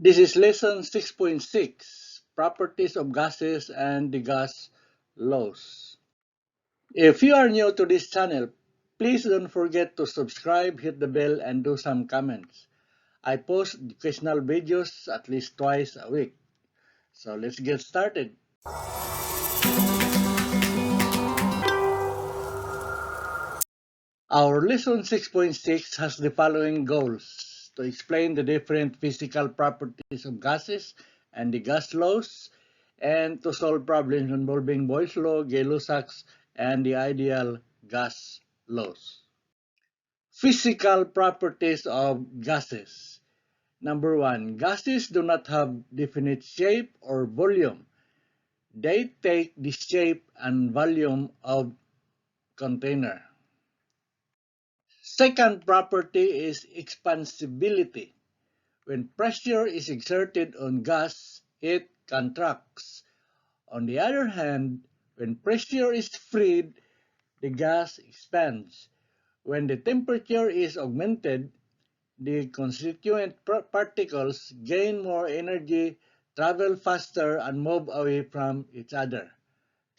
This is lesson 6.6, Properties of Gases and the Gas Laws. If you are new to this channel, please don't forget to subscribe, hit the bell, and do some comments. I post educational videos at least twice a week. So let's get started. Our lesson 6.6 has the following goals: to explain the different physical properties of gases and the gas laws, and to solve problems involving Boyles Law, Gay-Lussac's, and the ideal gas laws. Physical properties of gases. Number one, gases do not have definite shape or volume. They take the shape and volume of container. Second property is expansibility. When pressure is exerted on gas, it contracts. On the other hand, when pressure is freed, the gas expands. When the temperature is augmented, the constituent particles gain more energy, travel faster, and move away from each other.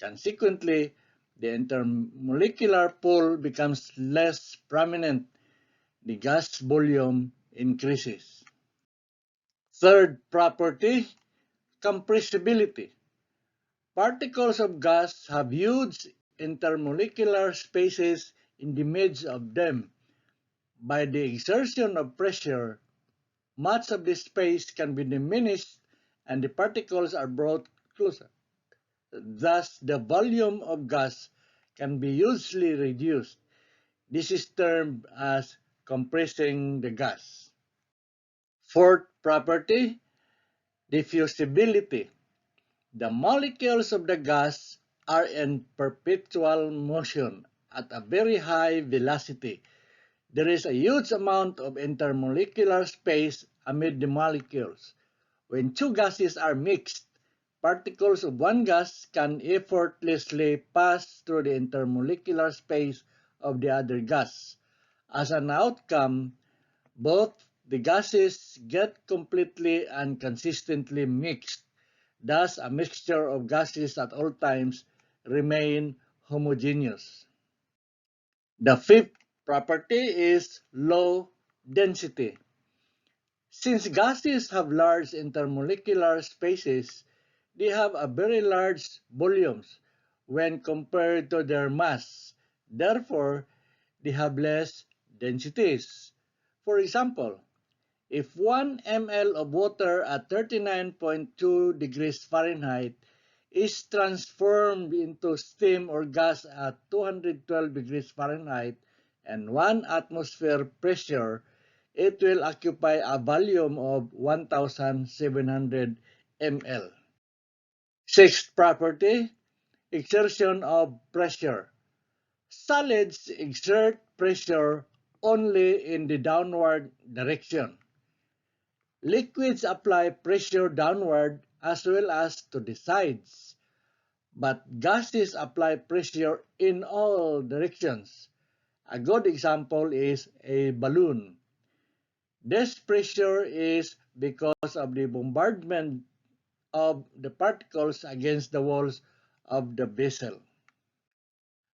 Consequently, the intermolecular pull becomes less prominent. The gas volume increases. Third property, compressibility. Particles of gas have huge intermolecular spaces in the midst of them. By the exertion of pressure, much of this space can be diminished and the particles are brought closer. Thus, the volume of gas can be hugely reduced. This is termed as compressing the gas. Fourth property, diffusibility. The molecules of the gas are in perpetual motion at a very high velocity. There is a huge amount of intermolecular space amid the molecules. When two gases are mixed, particles of one gas can effortlessly pass through the intermolecular space of the other gas. As an outcome, both the gases get completely and consistently mixed. Thus, a mixture of gases at all times remain homogeneous. The fifth property is low density. Since gases have large intermolecular spaces, they have a very large volumes when compared to their mass. Therefore, they have less densities. For example, if 1 ml of water at 39.2 degrees Fahrenheit is transformed into steam or gas at 212 degrees Fahrenheit and 1 atmosphere pressure, it will occupy a volume of 1,700 ml. Sixth property, exertion of pressure. Solids exert pressure only in the downward direction. Liquids apply pressure downward as well as to the sides, but gases apply pressure in all directions. A good example is a balloon. This pressure is because of the bombardment of the particles against the walls of the vessel.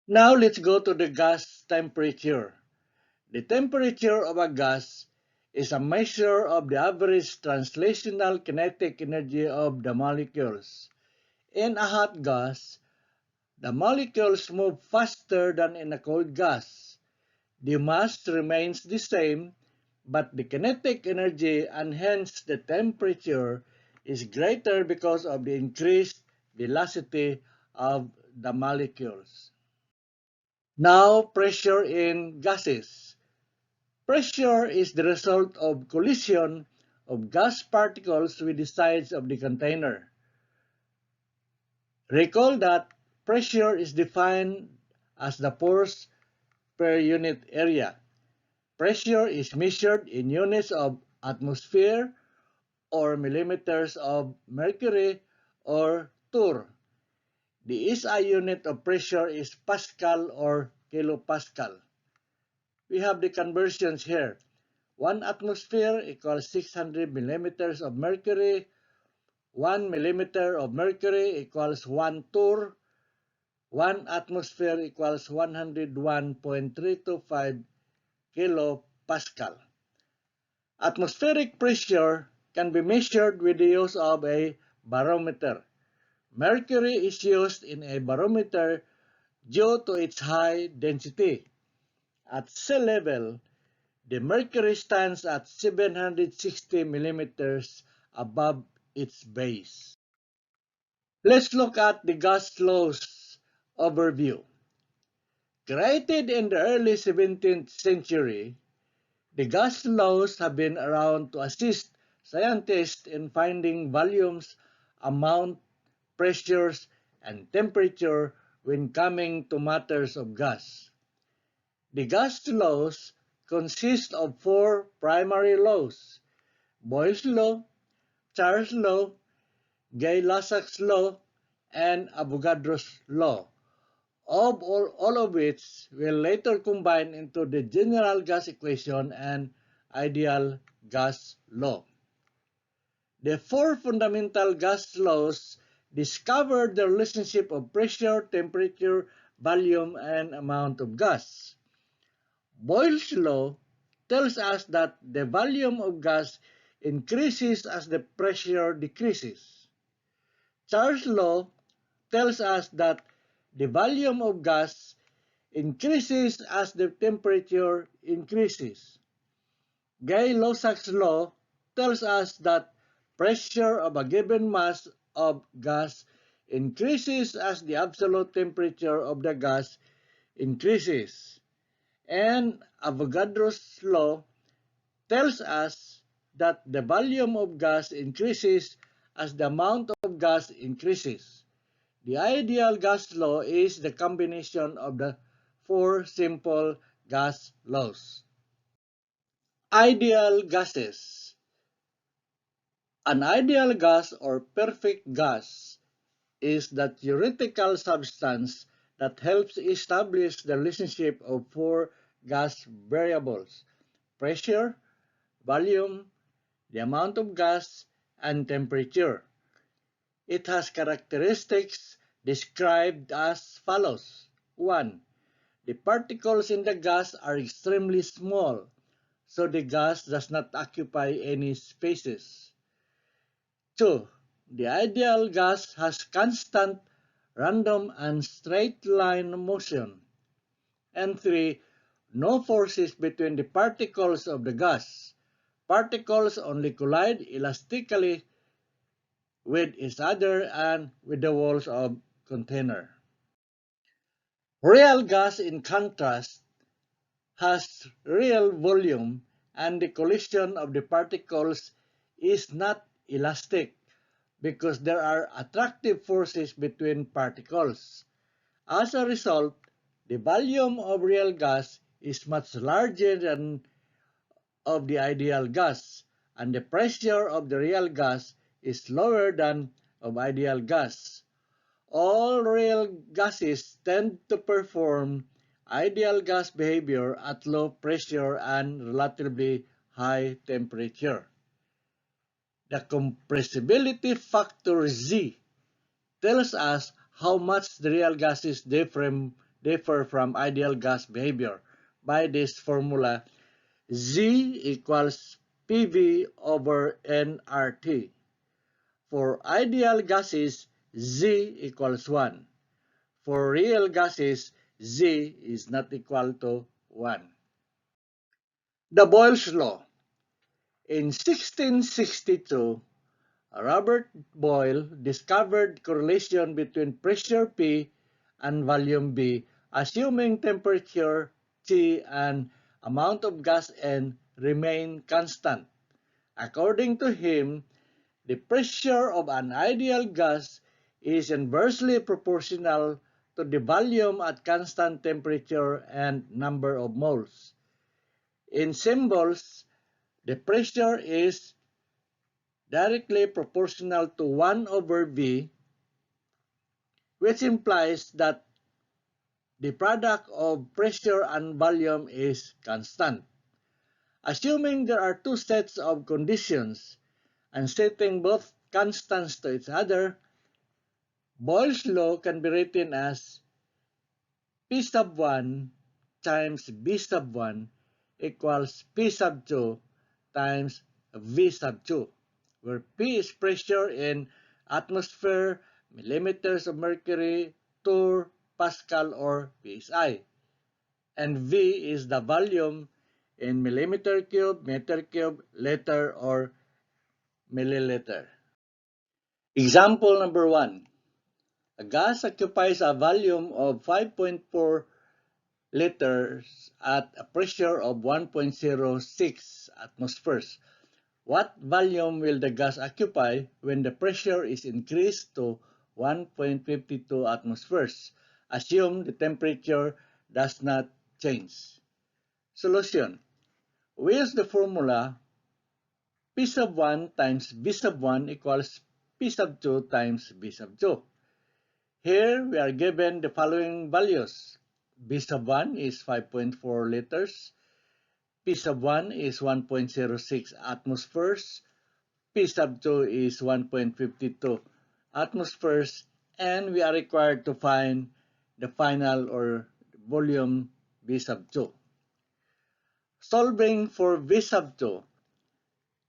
Now let's go to the gas temperature. The temperature of a gas is a measure of the average translational kinetic energy of the molecules. In a hot gas, the molecules move faster than in a cold gas. The mass remains the same, but the kinetic energy and hence the temperature is greater because of the increased velocity of the molecules. Now, pressure in gases. Pressure is the result of collision of gas particles with the sides of the container. Recall that pressure is defined as the force per unit area. Pressure is measured in units of atmosphere or millimeters of mercury or torr. The SI unit of pressure is Pascal or kilopascal. We have the conversions here. 1 atmosphere equals 600 millimeters of mercury. 1 millimeter of mercury equals 1 torr. 1 atmosphere equals 101.325 kilopascal. Atmospheric pressure can be measured with the use of a barometer. Mercury is used in a barometer due to its high density. At sea level, the mercury stands at 760 millimeters above its base. Let's look at the gas laws overview. Created in the early 17th century, the gas laws have been around to assist scientists in finding volumes, amount, pressures, and temperature when coming to matters of gas. The gas laws consist of four primary laws: Boyles Law, Charles Law, Gay-Lussac's Law, and Avogadros Law, all of which will later combine into the general gas equation and ideal gas law. The four fundamental gas laws discovered the relationship of pressure, temperature, volume, and amount of gas. Boyle's law tells us that the volume of gas increases as the pressure decreases. Charles' law tells us that the volume of gas increases as the temperature increases. Gay-Lussac's law tells us that pressure of a given mass of gas increases as the absolute temperature of the gas increases. And Avogadros' law tells us that the volume of gas increases as the amount of gas increases. The ideal gas law is the combination of the four simple gas laws. Ideal gases. An ideal gas or perfect gas is the theoretical substance that helps establish the relationship of four gas variables: pressure, volume, the amount of gas, and temperature. It has characteristics described as follows. 1. The particles in the gas are extremely small, so the gas does not occupy any spaces. 2. The ideal gas has constant, random, and straight line motion. And 3. No forces between the particles of the gas. Particles only collide elastically with each other and with the walls of container. Real gas, in contrast, has real volume, and the collision of the particles is not elastic because there are attractive forces between particles. As a result, the volume of real gas is much larger than of the ideal gas, and the pressure of the real gas is lower than of ideal gas. All real gases tend to perform ideal gas behavior at low pressure and relatively high temperature. The compressibility factor Z tells us how much the real gases differ from ideal gas behavior. By this formula, Z equals PV over nRT. For ideal gases, Z equals 1. For real gases, Z is not equal to 1. The Boyles Law. In 1662, Robert Boyle discovered correlation between pressure P and volume B, assuming temperature T and amount of gas N remain constant. According to him, the pressure of an ideal gas is inversely proportional to the volume at constant temperature and number of moles. In symbols, the pressure is directly proportional to 1 over V, which implies that the product of pressure and volume is constant. Assuming there are two sets of conditions and setting both constants to each other, Boyles Law can be written as P sub 1 times B sub 1 equals P sub 2 times V sub 2, where P is pressure in atmosphere, millimeters of mercury, torr, Pascal, or PSI, and V is the volume in millimeter cube, meter cube, liter, or milliliter. Example number 1. A gas occupies a volume of 5.4 liters at a pressure of 1.06 atmospheres. What volume will the gas occupy when the pressure is increased to 1.52 atmospheres? Assume the temperature does not change. Solution. We use the formula P sub 1 times B sub 1 equals P sub 2 times B sub 2. Here we are given the following values. B sub 1 is 5.4 liters. P sub 1 is 1.06 atmospheres. P sub 2 is 1.52 atmospheres. And we are required to find the final or volume B sub 2. Solving for V sub 2.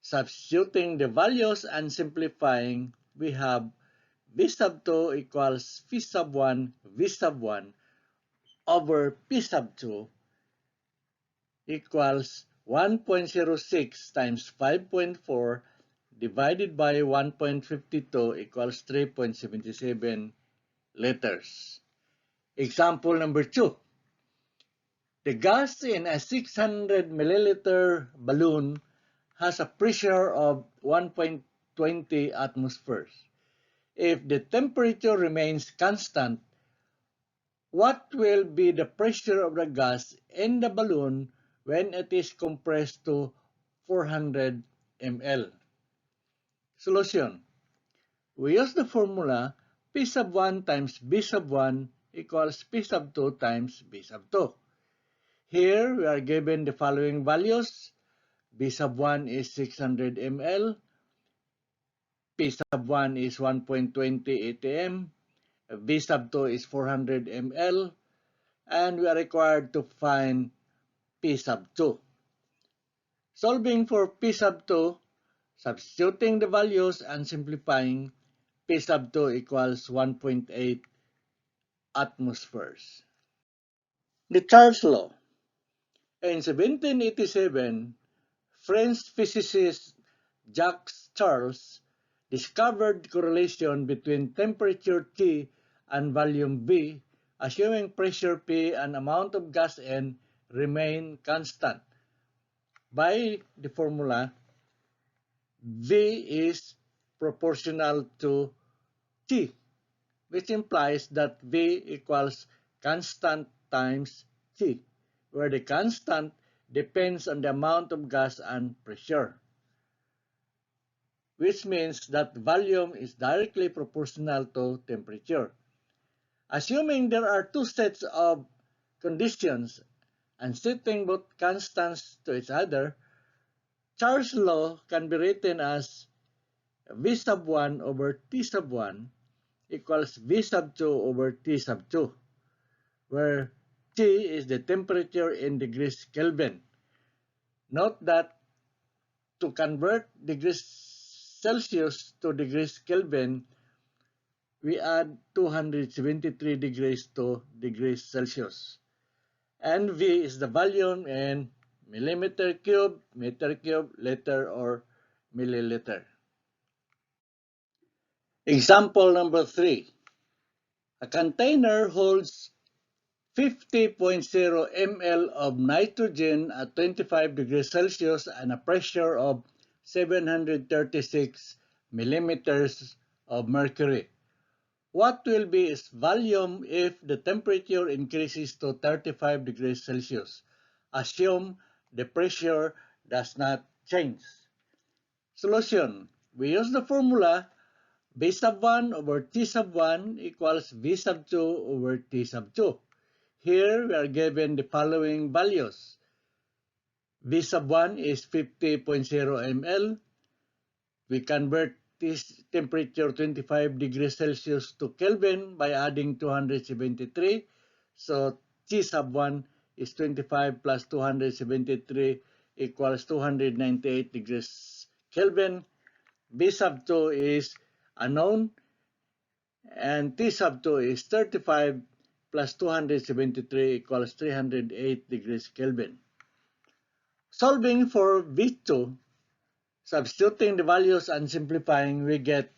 Substituting the values and simplifying, we have V sub 2 equals P sub 1 V sub 1 over P sub 2 equals 1.06 times 5.4 divided by 1.52 equals 3.77 liters. Example number 2. The gas in a 600 milliliter balloon has a pressure of 1.20 atmospheres. If the temperature remains constant, what will be the pressure of the gas in the balloon when it is compressed to 400 ml? Solution. We use the formula P sub 1 times B sub 1 equals P sub 2 times B sub 2. Here we are given the following values. B sub 1 is 600 ml. P sub 1 is 1.20 atm. V sub 2 is 400 ml. And we are required to find P sub 2. Solving for P sub 2, substituting the values and simplifying, P sub 2 equals 1.8 atmospheres. The Charles Law. In 1787, French physicist Jacques Charles discovered correlation between temperature T and volume V, assuming pressure P and amount of gas N remain constant. By the formula, V is proportional to T, which implies that V equals constant times T, where the constant depends on the amount of gas and pressure, which means that volume is directly proportional to temperature. Assuming there are two sets of conditions and setting both constants to each other, Charles' law can be written as V sub 1 over T sub 1 equals V sub 2 over T sub 2, where T is the temperature in degrees Kelvin. Note that to convert degrees Celsius to degrees Kelvin, we add 273 degrees to degrees Celsius. And V is the volume in millimeter cube, meter cube, liter, or milliliter. Example number 3. A container holds 50.0 ml of nitrogen at 25 degrees Celsius and a pressure of 736 millimeters of mercury. What will be its volume if the temperature increases to 35 degrees Celsius? Assume the pressure does not change. Solution. We use the formula V sub 1 over T sub 1 equals V sub 2 over T sub 2. Here we are given the following values. V sub 1 is 50.0 ml. We convert this temperature 25 degrees Celsius to Kelvin by adding 273. So T sub 1 is 25 plus 273 equals 298 degrees Kelvin. B sub 2 is unknown, and T sub 2 is 35 plus 273 equals 308 degrees Kelvin. Solving for V2, substituting the values and simplifying, we get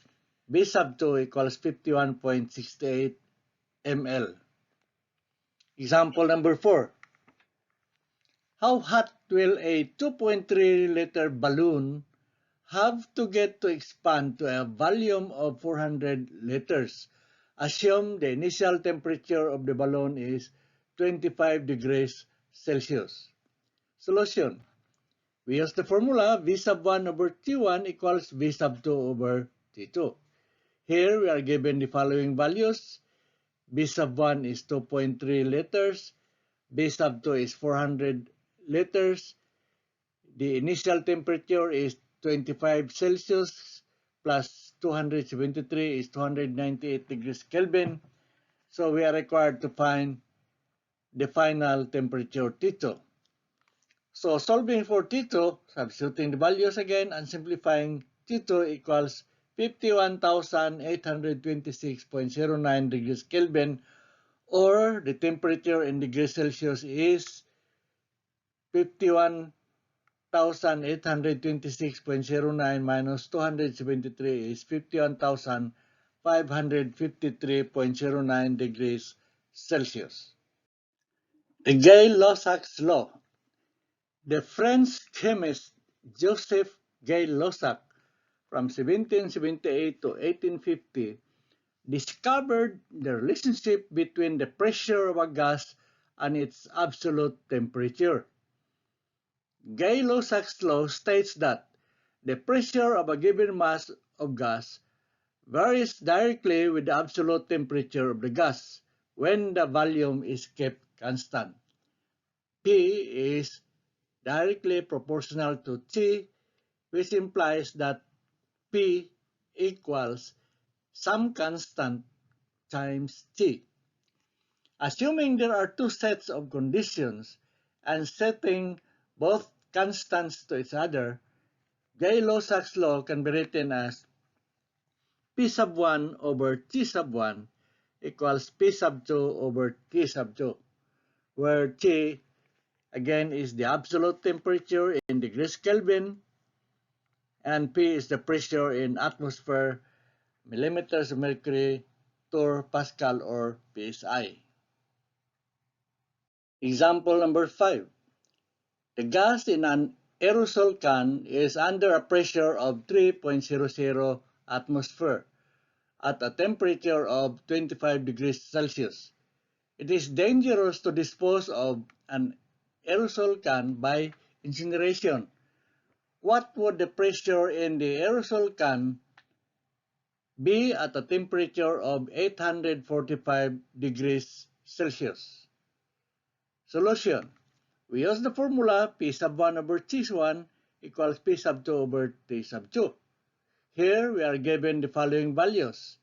B sub 2 equals 51.68 ml. Example number 4. How hot will a 2.3-liter balloon have to get to expand to a volume of 400 liters? Assume the initial temperature of the balloon is 25 degrees Celsius. Solution. We use the formula V sub 1 over T1 equals V sub 2 over T2. Here we are given the following values. B sub 1 is 2.3 liters. B sub 2 is 400 liters. The initial temperature is 25 Celsius plus 273 is 298 degrees Kelvin. So we are required to find the final temperature T2. So solving for T2, substituting the values again and simplifying, T2 equals 51,826.09 degrees Kelvin, or the temperature in degrees Celsius is 51,826.09 minus 273 is 51,553.09 degrees Celsius. The Gay-Lussac's law. The French chemist Joseph Gay-Lussac from 1778 to 1850 discovered the relationship between the pressure of a gas and its absolute temperature. Gay-Lussac's law states that the pressure of a given mass of gas varies directly with the absolute temperature of the gas when the volume is kept constant. P is directly proportional to T, which implies that P equals some constant times T. Assuming there are two sets of conditions and setting both constants to each other, Gay-Lussac's law can be written as P sub 1 over T sub 1 equals P sub 2 over T sub 2, where T again is the absolute temperature in degrees Kelvin, and P is the pressure in atmosphere, millimeters of mercury, torr, Pascal, or PSI. Example number 5. The gas in an aerosol can is under a pressure of 3.00 atmosphere at a temperature of 25 degrees Celsius. It is dangerous to dispose of an aerosol can by incineration. What would the pressure in the aerosol can be at a temperature of 845 degrees Celsius? Solution. We use the formula P sub 1 over T1 equals P sub 2 over T sub 2. Here we are given the following values.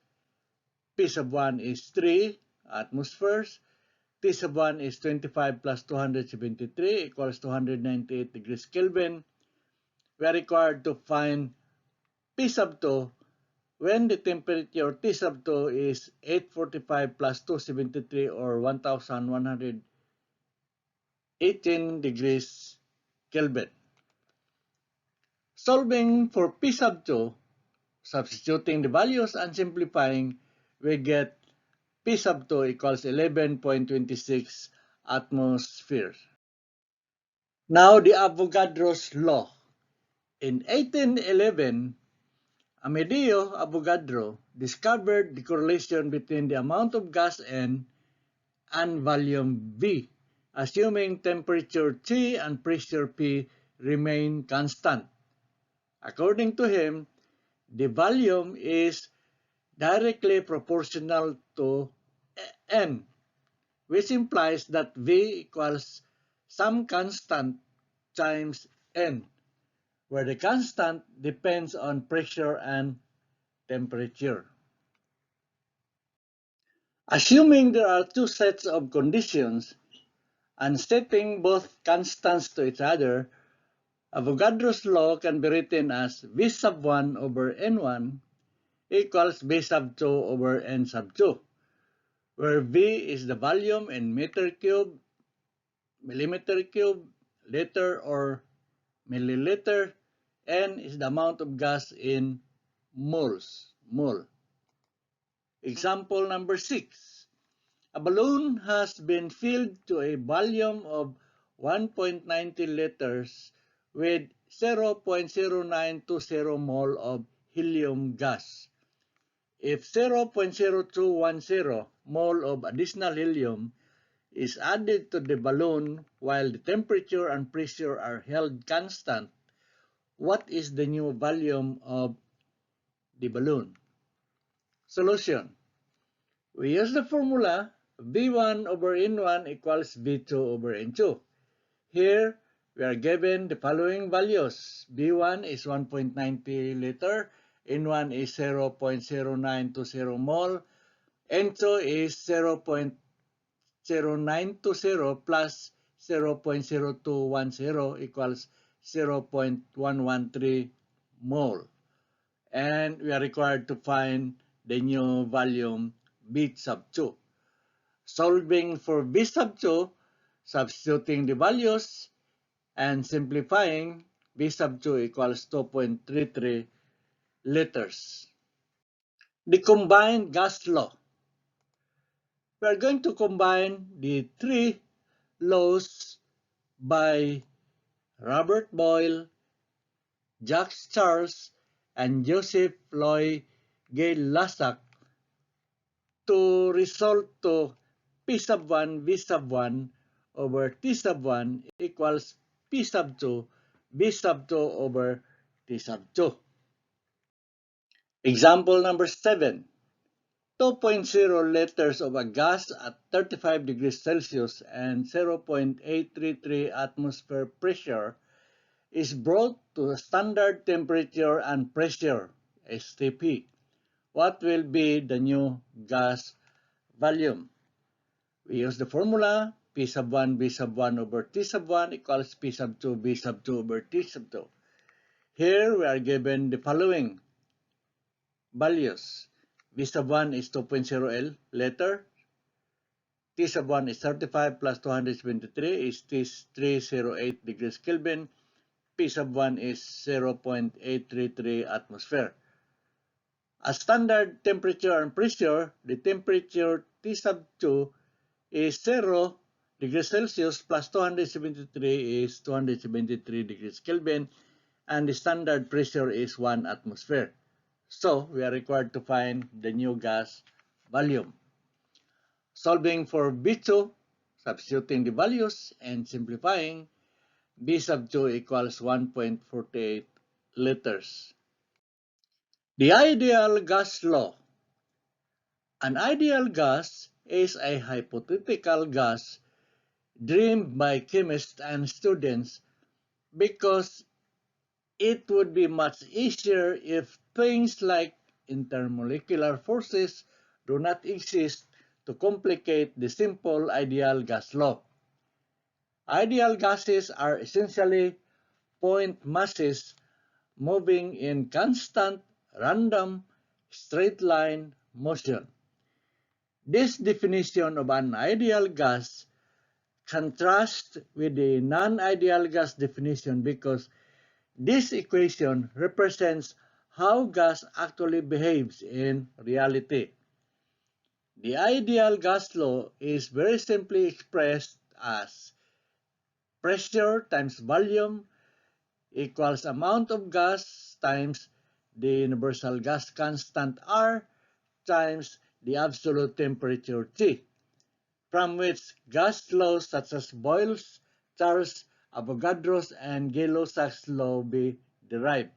P sub 1 is 3 atmospheres. T sub 1 is 25 plus 273 equals 298 degrees Kelvin. We are required to find P sub 2 when the temperature T sub 2 is 845 plus 273 or 1118 degrees Kelvin. Solving for P sub 2, substituting the values and simplifying, we get P sub 2 equals 11.26 atmospheres. Now the Avogadros Law. In 1811, Amedeo Avogadro discovered the correlation between the amount of gas N and volume V, assuming temperature T and pressure P remain constant. According to him, the volume is directly proportional to N, which implies that V equals some constant times N, where the constant depends on pressure and temperature. Assuming there are two sets of conditions and setting both constants to each other, Avogadros law can be written as V sub 1 over N1 equals V sub 2 over N sub 2, where V is the volume in meter cube, millimeter cube, liter or milliliter, N is the amount of gas in moles, mole. Example number 6. A balloon has been filled to a volume of 1.90 liters with 0.0920 mole of helium gas. If 0.0210 mole of additional helium is added to the balloon while the temperature and pressure are held constant, what is the new volume of the balloon? Solution. We use the formula V1 over N1 equals V2 over N2. Here, we are given the following values. V1 is 1.90 liter, N1 is 0.0920 mole, N2 is 0.0920 plus 0.0210 equals 0.113 mole. And we are required to find the new volume V sub 2. Solving for V sub 2, substituting the values, and simplifying, V sub 2 equals 2.33 liters. The combined gas law. We are going to combine the three laws by Robert Boyle, Jacques Charles, and Joseph Loy Gay-Lussac to result to P sub 1 V sub 1 over T sub 1 equals P sub 2 V sub 2 over T sub 2. Example number 7. 2.0 liters of a gas at 35 degrees Celsius and 0.833 atmosphere pressure is brought to standard temperature and pressure, STP. What will be the new gas volume? We use the formula P sub 1 V sub 1 over T sub 1 equals P sub 2 V sub 2 over T sub 2. Here we are given the following values. V sub 1 is 2.0 L liter. T sub 1 is 35 plus 273 is 308 degrees Kelvin. P sub 1 is 0.833 atmosphere. As standard temperature and pressure, the temperature T sub 2 is 0 degrees Celsius plus 273 is 273 degrees Kelvin, and the standard pressure is 1 atmosphere. So, we are required to find the new gas volume. Solving for V2, substituting the values and simplifying, V sub 2 equals 1.48 liters. The ideal gas law. An ideal gas is a hypothetical gas dreamed by chemists and students because it would be much easier if things like intermolecular forces do not exist to complicate the simple ideal gas law. Ideal gases are essentially point masses moving in constant, random, straight line motion. This definition of an ideal gas contrasts with the non-ideal gas definition because this equation represents how gas actually behaves in reality. The ideal gas law is very simply expressed as pressure times volume equals amount of gas times the universal gas constant R times the absolute temperature T, from which gas laws such as Boyles, Charles, Avogadros, and Gay-Lussac's law be derived.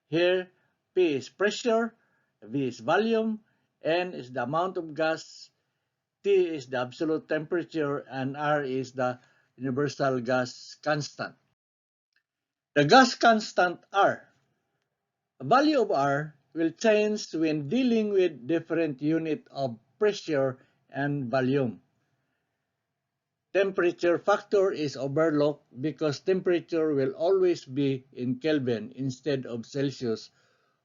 Here, P is pressure, V is volume, N is the amount of gas, T is the absolute temperature, and R is the universal gas constant. The gas constant R. The value of R will change when dealing with different unit of pressure and volume. Temperature factor is overlooked because temperature will always be in Kelvin instead of Celsius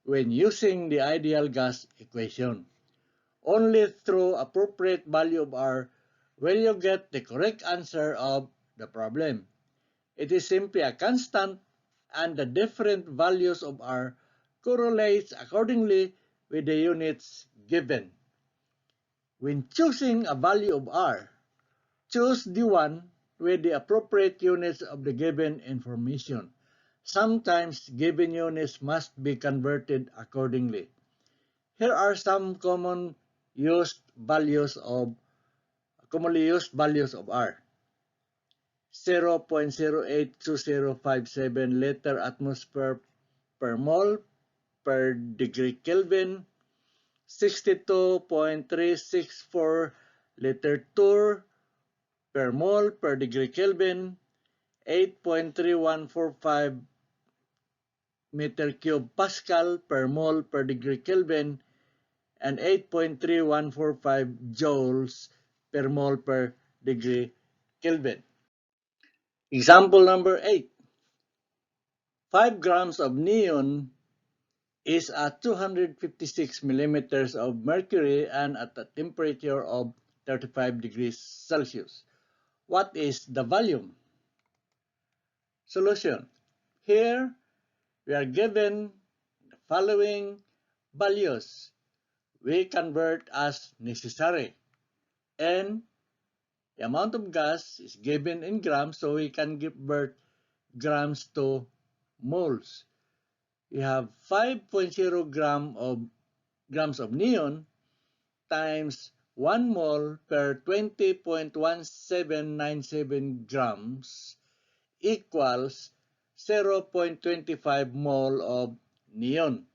when using the ideal gas equation. Only through appropriate value of R will you get the correct answer of the problem. It is simply a constant and the different values of R correlates accordingly with the units given. When choosing a value of R, choose the one with the appropriate units of the given information. Sometimes given units must be converted accordingly. Here are some commonly used values of R. 0.082057 liter atmosphere per mole per degree Kelvin, 62.364 liter tour per mole per degree Kelvin, 8.3145 meter cube Pascal per mole per degree Kelvin, and 8.3145 joules per mole per degree Kelvin. Example number 8. 5 grams of neon is at 256 millimeters of mercury and at a temperature of 35 degrees Celsius. What is the volume? Solution. Here, we are given the following values. We convert as necessary. And the amount of gas is given in grams, so we can convert grams to moles. We have 5.0 grams of neon times 1 mole per 20.1797 grams equals 0.25 mole of neon.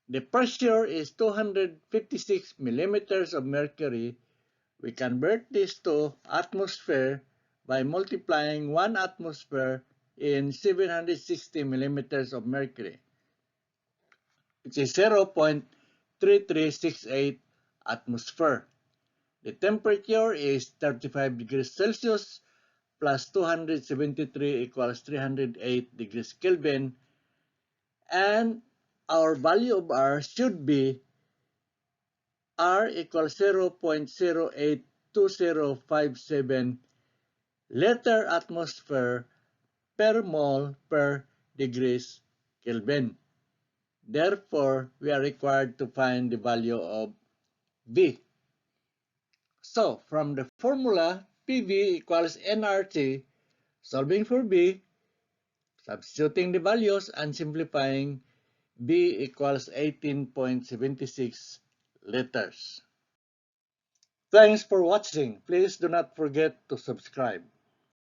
The pressure is 256 millimeters of mercury. We convert this to atmosphere by multiplying 1 atmosphere in 760 millimeters of mercury, which is 0.3368 atmosphere. The temperature is 35 degrees Celsius plus 273 equals 308 degrees Kelvin, and our value of R should be R equals 0.082057 liter atmosphere per mole per degrees Kelvin. Therefore, we are required to find the value of V. So, from the formula, PV equals nRT, solving for B, substituting the values and simplifying, B equals 18.76 liters. Thanks for watching. Please do not forget to subscribe.